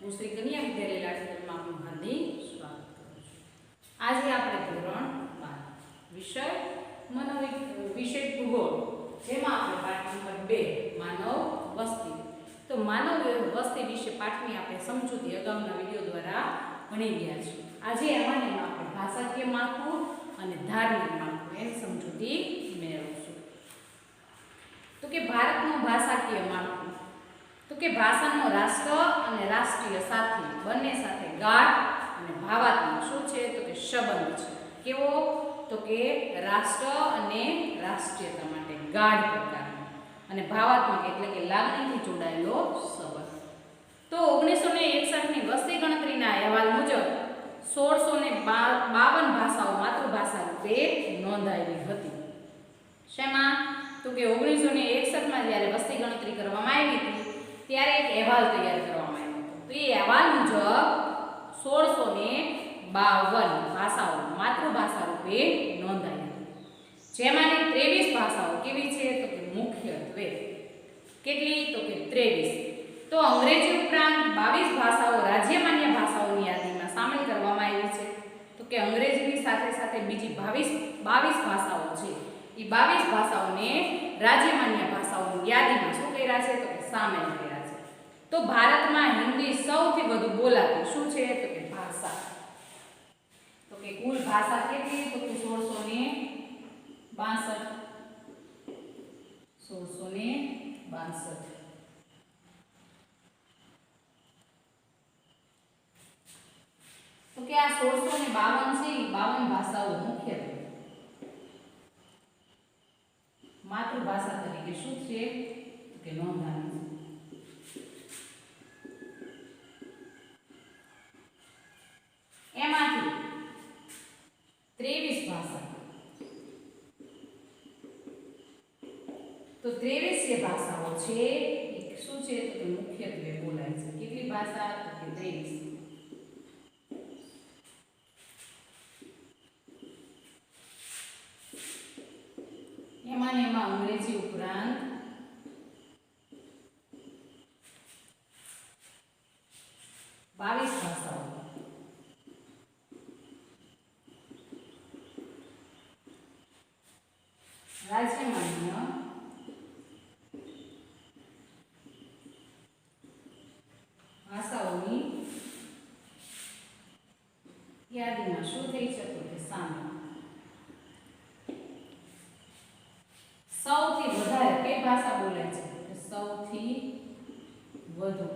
હું શ્રી કન્યા વિદ્યાલય લાઠીમાં આપનું હાર્દિક સ્વાગત કરું છું. આજે આપણે ધોરણ 12 વિષય ભૂગોળ, જેમાં આપણે પાઠ નંબર 2 માનવ વસ્તી. તો માનવ વસ્તી વિશે પાઠની આપણે સમજૂતી અગાઉના વિડીયો દ્વારા ભણી ગયા છીએ. આજે એમાં આપણે ભાષાકીય માળખું અને ધાર્મિક માળખું એની સમજૂતી મેળવશું. તો કે ભારતનું ભાષાકીય માળખું, તો કે ભાષાનો રાષ્ટ્ર અને રાષ્ટ્રીય સાથી બંને સાથે ગાઢ અને ભાવાત્મક શું છે તો કે સંબંધ છે. કેવો તો કે રાષ્ટ્ર અને રાષ્ટ્રીયતા માટે ગાઢ પ્રકારનો અને ભાવાત્મક એટલે કે લાગણીથી જોડાયેલો સંબંધ. તો 1961 ની વસ્તી ગણતરીના અહેવાલ મુજબ 1652 ભાષાઓ માતૃભાષા રૂપે નોંધાયેલી હતી. શેમાં તો કે 1961 માં જ્યારે વસ્તી ગણતરી કરવામાં આવી હતી ત્યારે એક અહેવાલ તૈયાર કરવામાં આવ્યો હતો. તો એ અહેવાલ મુજબ 1652 ભાષાઓ માતૃભાષા રૂપે નોંધાઈ હતી. જેમાંની 23 ભાષાઓ કેવી છે તો કે મુખ્યત્વે કેટલી તો કે 23. તો અંગ્રેજી ઉપરાંત 22 ભાષાઓ રાજ્યમાન્ય ભાષાઓની યાદીમાં સામેલ કરવામાં આવી છે. તો કે અંગ્રેજીની સાથે સાથે બીજી 22 ભાષાઓ છે. એ 22 ભાષાઓને રાજ્યમાન્ય ભાષાઓની યાદીમાં શું કર્યા છે તો કે સામેલ કર્યા છે. તો ભારતમાં હિન્દી સૌથી વધુ બોલાતી શું છે તો કે ભાષા. તો કે કુલ ભાષા કેટલી તો કે 1662. તો કે આ 1652 છે, 52 ભાષાઓ મુખ્યત્વે માતૃભાષા તરીકે શું છે તો કે નોંધાણી છે. એમાંથી 23 ભાષા, તો 23 ભાષાઓ છે શું છે તો કે મુખ્યત્વે બોલાય છે. કેટલી ભાષા તો કે 23. એમાં અંગ્રેજી ઉપરાંત 22 ભાષાઓ રાજ્યમાન્ય ભાષાઓની યાદીમાં શું થઈ છે તો કે સામેલ. સૌથી વધારે કઈ ભાષા બોલાય છે? સૌથી વધુ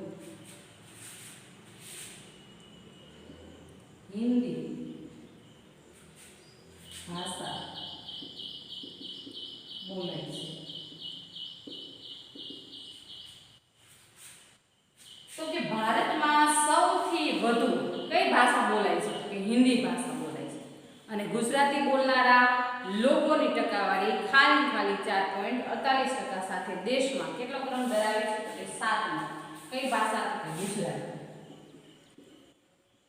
હિન્દી ભાષા બોલાય છે. તો કે ભારતમાં સૌથી વધુ કઈ ભાષા બોલાય છે? કે હિન્દી ભાષા બોલાય છે. અને ગુજરાતી બોલનારા લોકોની ટકાવારી ખાલી 4.48% સાથે દેશમાં કેટલો ક્રમ ધરાવે છે તો કે 7મો. કઈ ભાષા તો કે ગુજરાતી.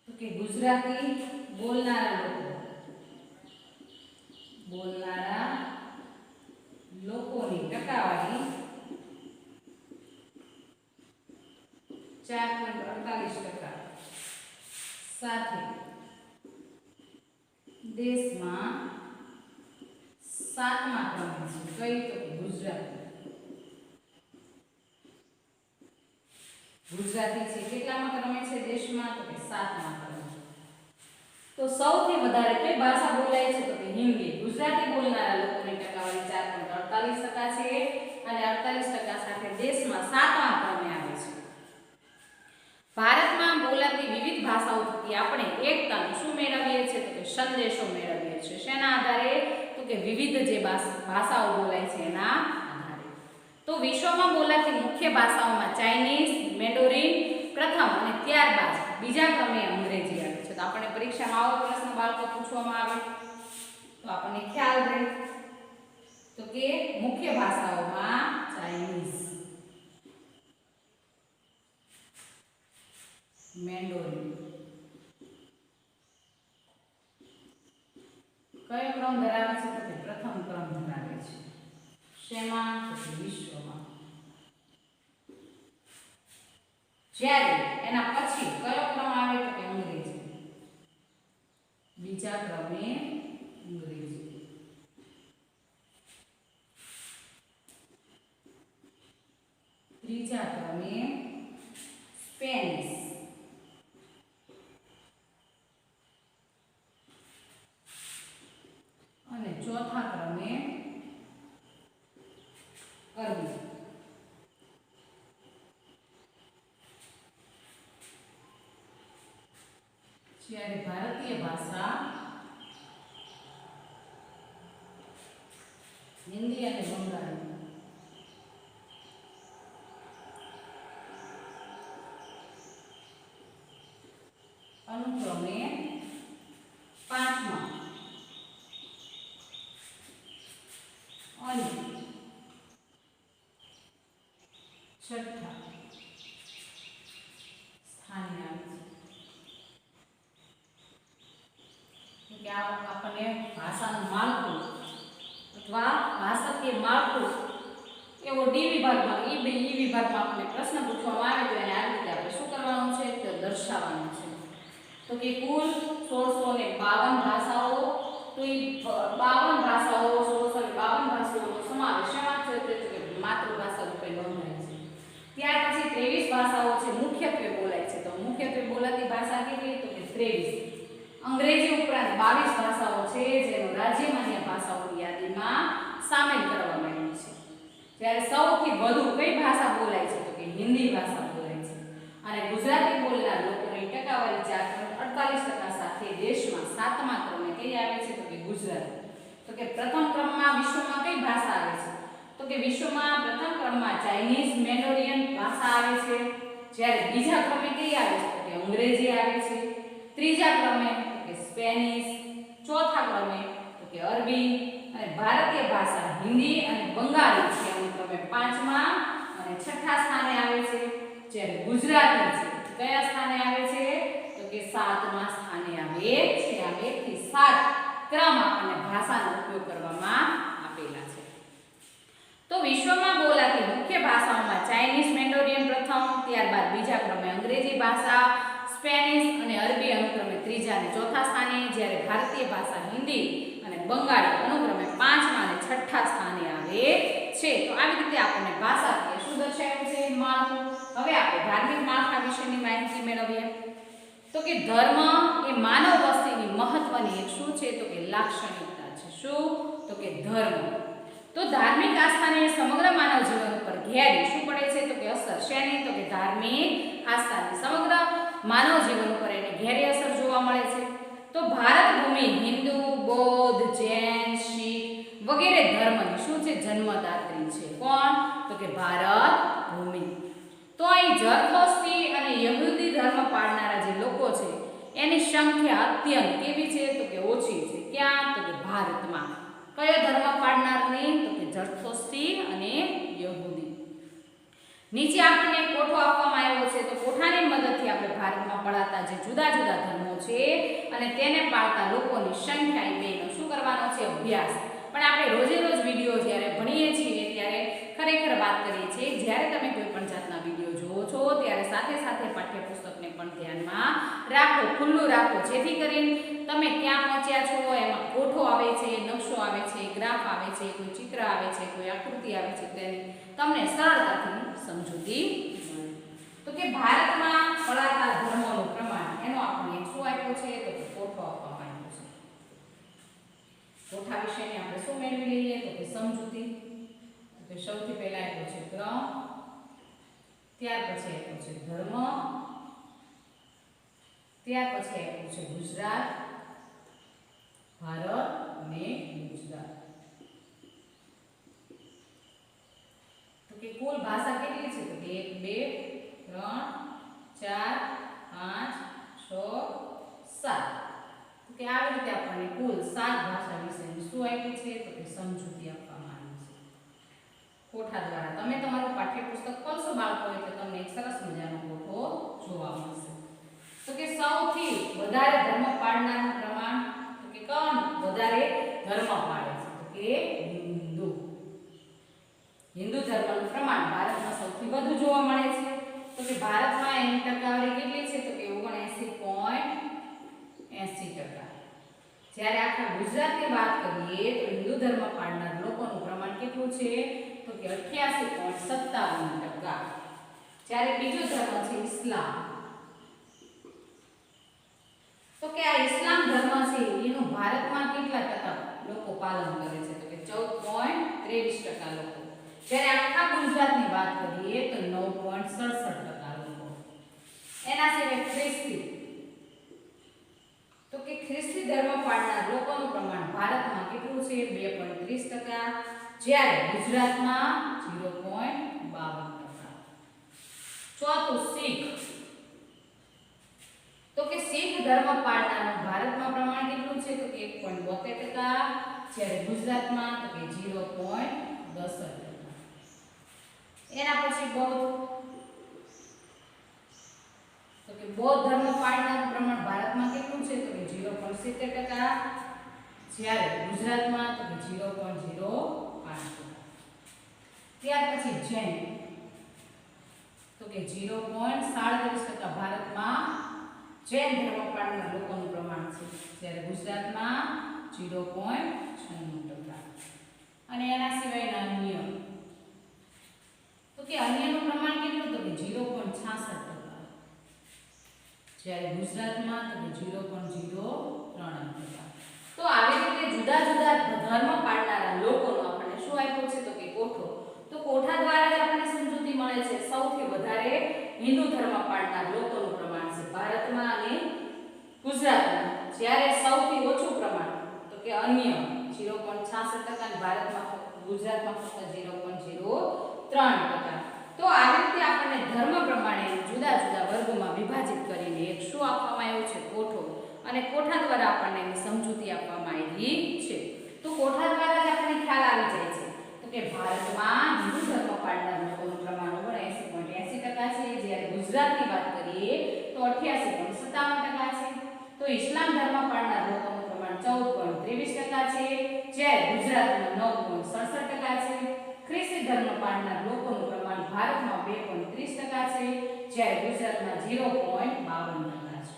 તો કે ગુજરાતી બોલનારા લોકોની ટકાવારી 4.48% સાથે દેશમાં 7મા ક્રમે છે. કઈ તો કે ગુજરાતી છે કેટલામાં ક્રમે છે દેશમાં તો કે 7મા ક્રમે. તો સૌથી વધારે કઈ ભાષા બોલાય છે તો કે હિન્દી. ગુજરાતી બોલનારા લોકોની ટકાવારી 4.48% છે અને 48% સાથે દેશમાં 7મા ક્રમે આવે છે. ભારતમાં બોલાતી વિવિધ ભાષાઓ થકી આપણે એકતાનું શું મેળવીએ છીએ તો કે સંદેશો મેળવીએ છીએ. શેના આધારે તો કે વિવિધ જે ભાષાઓ બોલાય છે એના આધારે. તો વિશ્વમાં બોલાતી મુખ્ય ભાષાઓમાં ચાઇનીઝ, મેન્ડોરિન પ્રથમ અને ત્યારબાદ બીજા ક્રમે અંગ્રેજી આવે છે. તો આપણને પરીક્ષામાં આવો પ્રશ્ન બાળકો પૂછવામાં આવે તો આપણને ખ્યાલ રહે. તો કે મુખ્ય ભાષાઓમાં ચાઇનીઝ, મેન્ડોરિન કયો ક્રમ ધરાવે છે તો કે પ્રથમ ક્રમ ધરાવે છે. શેમાં તો કે વિશ્વમાં. જ્યારે એના પછી કયો ક્રમ આવે તો કે અંગ્રેજી, બીજા ક્રમે અંગ્રેજી, ત્રીજા ક્રમે સ્પેનિશ, અને ચોથા ક્રમે અરબી. જ્યારે ભારતીય ભાષા હિન્દી અને બંગાળી અનુક્રમે પાંચમા અને છઠ્ઠા સ્થાને આવે છે. કે આપણને ભાષાનું માળખું અથવા ભાષાકીય માળખું એવો ડી વિભાગમાં ઈ વિભાગમાં આપણને પ્રશ્ન પૂછવામાં આવે તો એને આ રીતે આપણે શું કરવાનું છે તો દર્શાવવાનું છે. તો કે કુલ 1652 ભાષાઓ, તો એ 52 ભાષાઓ 1652 ભાષાઓનો સમાવેશ શેમાં થયો તો કે માતૃભાષા રૂપે નોંધાય છે. ત્યાર પછી 23 ભાષાઓ છે મુખ્યત્વે બોલાય છે. તો મુખ્યત્વે બોલાતી ભાષા કેવી તો કે 23. અંગ્રેજી ઉપરાંત 22 ભાષાઓ છે જેનો રાજ્યમાન્ય ભાષાઓની યાદીમાં સામેલ કરવામાં આવી છે. જ્યારે સૌથી વધુ કઈ ભાષા બોલાય છે તો કે હિન્દી ભાષા બોલાય છે. અને ગુજરાતી બોલનાર લોકોની ટકાવારી 48% સાથે દેશમાં 7મા ક્રમે કઈ આવે છે તો કે ગુજરાતી. તો કે પ્રથમ ક્રમમાં વિશ્વમાં કઈ ભાષા આવે છે તો કે વિશ્વમાં પ્રથમ ક્રમમાં ચાઇનીઝ મેન્ડોરિયન ભાષા આવે છે. જ્યારે બીજા ક્રમે કઈ આવે છે તો કે અંગ્રેજી આવે છે. ત્રીજા ક્રમે તો કે સ્પેનિશ, ચોથા ક્રમે તો કે અરબી, અને ભારતીય ભાષા હિન્દી અને બંગાળી છે અનુક્રમે 5મા અને 6ઠા સ્થાને આવે છે. જ્યારે ગુજરાતી છે કયા સ્થાને આવે છે તો કે 7મા સ્થાને આવે છે. આ 1 થી 7 ક્રમ આપણને ભાષાનો ઉપયોગ કરવામાં આપેલા છે. તો વિશ્વમાં બોલાતી મુખ્ય ભાષાઓમાં ચાઇનીઝ મેન્ડોરિયન પ્રથમ, ત્યારબાદ બીજા ક્રમે અંગ્રેજી ભાષા, સ્પેનિશ અને અરબી અનુક્રમે 3જા અને 4થા સ્થાને, જ્યારે ભારતીય ભાષા હિન્દી અને બંગાળી અનુક્રમે 5મા અને 6ઠા સ્થાને આવે છે. તો આવી રીતે આપણને ભાષાકીય શું દર્શાવ્યું છે માળખું. હવે આપણે ધાર્મિક માળખા વિશેની માહિતી મેળવીએ. તો કે ધર્મ એ માનવ વસ્તીની મહત્વની એક શું છે તો કે લાક્ષણિકતા છે. શું તો કે ધર્મ. તો ધાર્મિક આસ્થાને સમગ્ર માનવ જીવન ઉપર ઘેરી શું પડે છે તો કે અસર. શેની તો કે ધાર્મિક આસ્થાની સમગ્ર માનવ જીવન ઉપર એની ઘેરી અસર જોવા મળે છે. તો ભારત ભૂમિ હિન્દુ, બૌદ્ધ, જૈન, શીખ વગેરે ધર્મની શું છે જન્મદાત્રી છે. કોણ તો કે ભારત ભૂમિ. તો અહીં જરથોસ્ત્રી અને યહૂદી ધર્મ પાળનારા જે લોકો છે એની સંખ્યા અત્યંત કેવી છે તો કે ઓછી છે. ક્યાં તો કે ભારતમાં. કયો ધર્મ પાળનારની તો કે જરથોસ્ત્રી અને યહૂદી. નીચે આપણને કોઠો આપવામાં આવ્યો છે. તો કોઠાની મદદથી આપણે ભારતમાં પળાતા જે જુદા જુદા ધર્મો છે અને તેને પાળતા લોકોની સંખ્યા એ બેનો શું કરવાનો છે અભ્યાસ. પણ આપણે રોજે રોજ વિડીયો જ્યારે ભણીએ છીએ ત્યારે ખરેખર વાત કરીએ છીએ જ્યારે તમે કોઈ પણ જાતના વિડીયો જુઓ છો ત્યારે સાથે સાથે પાઠ્યપુસ્તકને પણ ધ્યાનમાં રાખો, ખુલ્લું રાખો, જેથી કરીને તમે ક્યાં પહોંચ્યા છો એમાં કોઠો આવે છે, નકશો આવે છે, ગ્રાફ આવે છે, કોઈ ચિત્ર આવે છે, કોઈ આકૃતિ આવે છે, તેની તમને સરળતાથી સમજૂતી મળે. તો કે ભારતમાં પળાતા ધર્મોનું પ્રમાણ એનો આપણે શું આપ્યો છે તો કે કોઠો આપવામાં આવ્યો છે. કોઠા વિશેની આપણે શું મેળવી લઈએ તો કે સમજૂતી. તો સૌથી પહેલા આપ્યો છે ક્રમ, ત્યાર પછી આપ્યો છે ધર્મ, ત્યાર પછી આપ્યું છે ગુજરાત, ભારત અને ગુજરાત. તો કે કુલ ભાષા કેટલી છે તો કે 1 2 3 4 5 6 7. તો કે આવી રીતે આપણને કુલ 7 ભાષા વિશેની શું આપી છે તો કે સમજૂતી આપવામાં આવી છે કોઠા દ્વારા. તમે તમારું પાઠ્યપુસ્તક ખોલશો બાળકો એટલે તમને એક સરસ મજાનો કોઠો જોવા મળશે. તો કે સૌથી વધારે ધર્મ પાળનારનું પ્રમાણ તો કે કોણ વધારે ધર્મ પાળે છે તો કે હિન્દુ. હિન્દુ ધર્મનું પ્રમાણ ભારતમાં સૌથી વધુ જોવા મળે છે. તો કે ભારતમાં 80%. જ્યારે આખા ગુજરાતની વાત કરીએ તો હિન્દુ ધર્મ પાળનાર લોકોનું પ્રમાણ કેટલું છે તો કે 88.57%. જ્યારે બીજો ધર્મ છે ઇસ્લામ, તો કે આ ઇસ્લામ ધર્મ છે એનું ભારતમાં કેટલા ટકા લોકો પાલન કરે છે તો કે 14.23% લોકો. જ્યારે આખા ગુજરાતની વાત કરીએ તો 9.67% લોકો. એના સિવાય ખ્રિસ્તી, તો કે ખ્રિસ્તી ધર્મ પાળનાર લોકોનું પ્રમાણ ભારતમાં કેટલું છે 2.30%. જ્યારે ગુજરાતમાં 0.52%. ચોથું શીખ, તો કે શીખ ધર્મ પાળનારનું ભારતમાં પ્રમાણ કેટલું છે તો કે 1.72%. જ્યારે ગુજરાતમાં તો કે 0.62%. એના પછી બૌદ્ધ, તો કે બૌદ્ધ ધર્મ પાળનારનું પ્રમાણ ભારતમાં કેટલું છે તો કે 0.70%. જ્યારે ગુજરાતમાં તો કે 0.05%. ત્યાર પછી જૈન, તો કે 0.37% ભારતમાં જૈન ધર્મ પાળનાર લોકોનું પ્રમાણ છે. જ્યારે ગુજરાતમાં 0.96%. અને એના સિવાયના અન્ય, તો કે અન્યનું પ્રમાણ કેટલું તો કે 0.66%. જ્યારે ગુજરાતમાં તો કે 0.03%. તો આવી રીતે જુદા જુદા ધર્મ પાળનારા લોકોનો આપણને શું આપ્યો છે તો કે કોઠો. તો કોઠા દ્વારા જ આપણને સમજૂતી મળે છે સૌથી વધારે હિન્દુ ધર્મ પાળનાર લોકોનું પ્રમાણ છે ભારતમાં અને ગુજરાતમાં. જ્યારે સૌથી ઓછું પ્રમાણ તો કે અન્ય 0.66% અને ભારતમાં ગુજરાતમાં ફક્ત 0.03%. તો આવી રીતે આપણને ધર્મ પ્રમાણે જુદા જુદા વર્ગોમાં વિભાજિત કરીને એક શું આપવામાં આવ્યું છે કોઠો, અને કોઠા દ્વારા આપણને એની સમજૂતી આપવામાં આવી છે. તો કોઠા દ્વારા જ આપણને ખ્યાલ આવી જાય છે તો કે ભારતમાં હિન્દુ ધર્મ પાળનાર લોકોનું પ્રમાણ 79.80% છે. જ્યારે ગુજરાતની વાત કરીએ તો 88.57% છે. તો ઇસ્લામ ધર્મ પાળનાર લોકોનું પ્રમાણ 14.23% છે. જ્યારે ગુજરાતમાં 9.67% છે. ખ્રિસ્તી ધર્મ પાળનાર લોકોનું પ્રમાણ ભારતમાં 2.30% છે. જ્યારે ગુજરાતમાં 0.52%.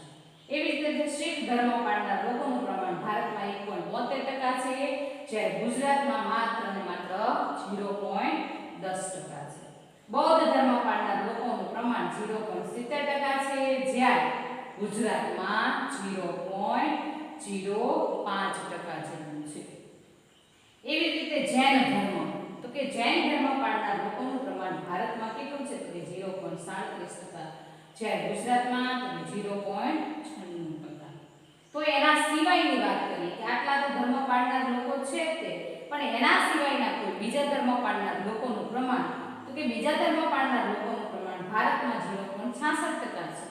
એવી જ રીતે શીખ ધર્મ પાળનાર લોકોનું પ્રમાણ ભારતમાં 1.72% છે. જ્યારે ગુજરાતમાં માત્ર ને માત્ર 0.10% છે. બૌદ્ધ ધર્મ પાળનાર લોકોનું પ્રમાણ 0.70% છે. જ્યારે ગુજરાતમાં 0.05% જેટલું છે. એવી જ રીતે જૈન ધર્મ, તો કે જૈન ધર્મ પાળનાર લોકોનું પ્રમાણ ભારતમાં કેટલું છે તો કે 0.37%. જ્યારે ગુજરાતમાં તો કે 0.96%. તો એના સિવાયની વાત કરીએ કે આટલા તો ધર્મ પાળનાર લોકો છે તે, પણ એના સિવાયના કોઈ બીજા ધર્મ પાળનાર લોકોનું પ્રમાણ, તો કે બીજા ધર્મ પાળનાર લોકોનું પ્રમાણ ભારતમાં 0.66% છે.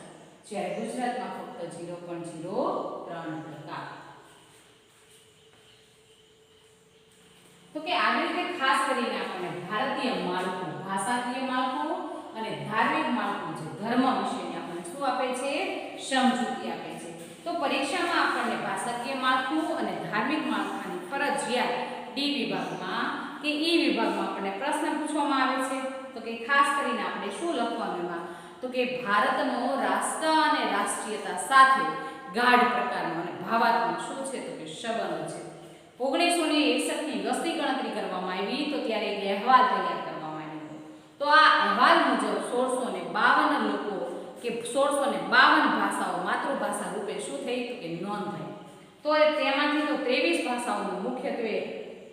જ્યારે ગુજરાતમાં ફક્ત 0.03%. તો કે આવી રીતે ખાસ કરીને આપણને ભારતીય માળખું, ભાષાકીય માળખું અને ધાર્મિક માળખું જે ધર્મ વિશેની આપણને શું આપે છે સમજૂતી આપે છે. તો પરીક્ષામાં આપણને ભાષાકીય માળખું અને ધાર્મિક માળખાની ફરજિયાત ડી વિભાગમાં કે ઈ વિભાગમાં આપણને પ્રશ્ન પૂછવામાં આવે છે. તો કે ખાસ કરીને આપણે શું લખવાનું એમાં તો કે ભારતનો રાષ્ટ્ર અને રાષ્ટ્રીયતા સાથે ગાઢ પ્રકારનો અને ભાવાત્મક શું છે તો કે સંબંધ છે. 1961 ની વસ્તી ગણતરી કરવામાં આવી તો ત્યારે એક અહેવાલ તૈયાર કરવામાં આવ્યો. તો આ અહેવાલ મુજબ 1652 લોકો કે 1652 ભાષાઓ માતૃભાષા રૂપે શું થઈ તો કે નોંધ થઈ. તો તેમાંથી તો 23 ભાષાઓનો મુખ્યત્વે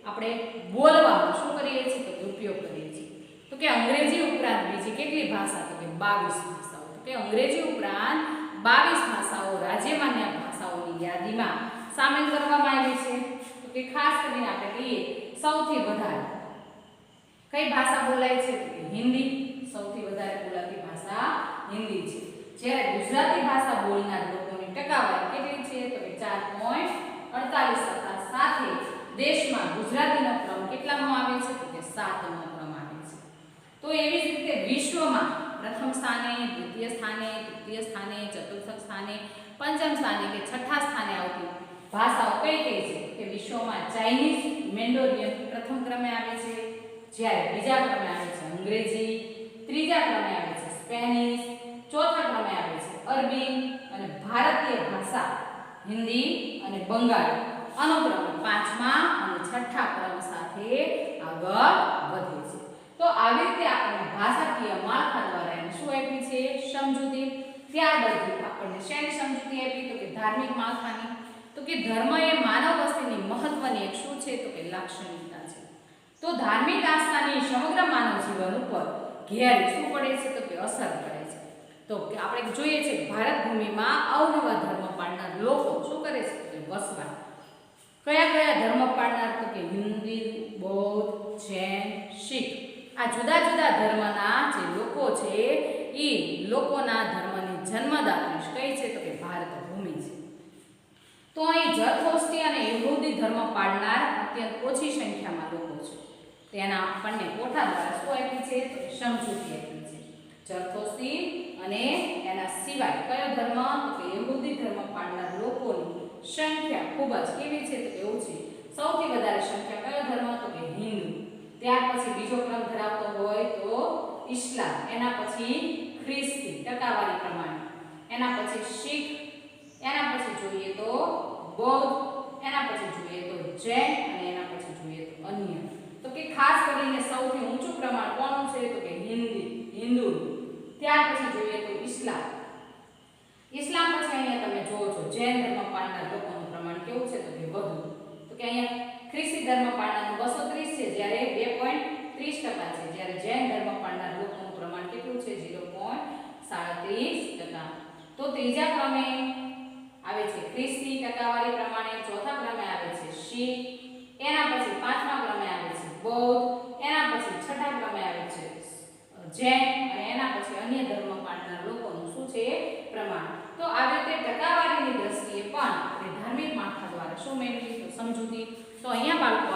આપણે બોલવામાં શું કરીએ છીએ તો ઉપયોગ કરીએ છીએ. તો કે અંગ્રેજી ઉપરાંત બીજી કેટલી ભાષા તો કે 22 ભાષાઓ. તો કે અંગ્રેજી ઉપરાંત 22 ભાષાઓ રાજ્યમાન્ય ભાષાઓની યાદીમાં સામેલ કરવામાં આવી છે. કે ખાસ કરીને આપણે કહીએ સૌથી વધારે કઈ ભાષા બોલાય છે તો કે હિન્દી. સૌથી વધારે બોલાતી ભાષા હિન્દી છે. જ્યારે ગુજરાતી ભાષા બોલનાર લોકોની ટકાવારી કેટલી છે તો કે 4.48% સાથે દેશમાં ગુજરાતીનો ક્રમ કેટલામાં આવે છે તો કે 7મો ક્રમ આવે છે. તો એવી જ રીતે વિશ્વમાં પ્રથમ સ્થાને, દ્વિતીય સ્થાને, તૃતીય સ્થાને, ચતુર્થ સ્થાને, પંચમ સ્થાને કે છઠ્ઠા સ્થાને આવતી ભાષાઓ કઈ કઈ છે કે વિશ્વમાં ચાઇનીઝ મેન્ડોરિયન પ્રથમ ક્રમે આવે છે. જ્યારે બીજા ક્રમે આવે છે અંગ્રેજી, ત્રીજા ક્રમે આવે છે સ્પેનિશ, ચોથા ક્રમે આવે છે અરબી અને ભારતીય ભાષા હિન્દી અને બંગાળી અનુક્રમે 5મા અને 6ઠ્ઠા ક્રમ સાથે આગળ વધે છે. તો આવી રીતે આપણે ભાષાકીય માળખા દ્વારા એને શું આપી છે? સમજૂતી. ત્યારબાદ આપણને શેની સમજૂતી આપી? તો કે ધાર્મિક માળખાની. તો કે ધર્મ એ માનવ વસ્તીની મહત્વની એક શું છે? તો કે લાક્ષણિકતા છે. તો ધાર્મિક આસ્થાની સમગ્ર માનવ જીવન ઉપર ઘેરી શું પડે છે? તો કે અસર પડે છે. તો કે આપણે જોઈએ છે ભારત ભૂમિમાં અવનવા ધર્મ પાળનાર લોકો શું કરે છે? તો કે વસવાટ. કયા કયા ધર્મ પાળનાર? તો કે હિન્દુ, બૌદ્ધ, જૈન, શીખ. આ જુદા જુદા ધર્મના જે લોકો છે એ લોકોના ધર્મની જન્મદાત્રી કઈ છે? તો કે ભારત ભૂમિ છે. તો અહીં જરથોસ્તી અને યહૂદી ધર્મ પાળનાર અત્યંત ઓછી સંખ્યામાં લોકો છે. તેના આપણને કોઠા દ્વારા શું આપી છે? તો સમજૂતી આપી છે. જરથોસ્તી અને એના સિવાય કયો ધર્મ? તો કે યહૂદી ધર્મ પાળનાર લોકોની સંખ્યા ખૂબ જ કેવી છે? તો કે ઓછી. સૌથી વધારે સંખ્યા કયો ધર્મ? તો કે હિન્દુ. ત્યાર પછી બીજો ક્રમ ધરાવતો હોય તો ઇસ્લામ, એના પછી ખ્રિસ્તી ટકાવારી પ્રમાણે, એના પછી શીખ, એના પછી જોઈએ તો બૌદ્ધ, એના પછી જોઈએ તો જૈન અને એના પછી જોઈએ તો અન્ય. તો કે ખાસ કરીને સૌથી ઊંચું પ્રમાણ કોનું છે? તો કે હિન્દુ. ત્યાર પછી જોઈએ તો ઇસ્લામ. ઇસ્લામ પછી અહીંયા તમે જોવો છો જૈન ધર્મ પાળનાર લોકોનું પ્રમાણ કેવું છે? તો કે વધુ. તો કે અહીંયા ખ્રિસ્તી ધર્મ પાળનાર 230 છે, જ્યારે 2.30% છે, જ્યારે જૈન ધર્મ પાળનાર લોકોનું પ્રમાણ કેટલું છે? 0.37%. તો ત્રીજા ક્રમે આવે છે ખ્રિસ્તી ટકાવારી પ્રમાણે, ચોથા ક્રમે આવે છે શીખ, એના પછી 5મા ક્રમે આવે છે બૌદ્ધ, એના પછી 6ઠ્ઠા ક્રમે આવે છે જૈન અને એના પછી અન્ય ધર્મ પાળનાર લોકોનું શું છે? પ્રમાણ. તો આવી રીતે ટકાવારીની દ્રષ્ટિએ પણ આપણે ધાર્મિક માળખા દ્વારા શું મેળવી? તો સમજૂતી. તો અહીંયા બાળકો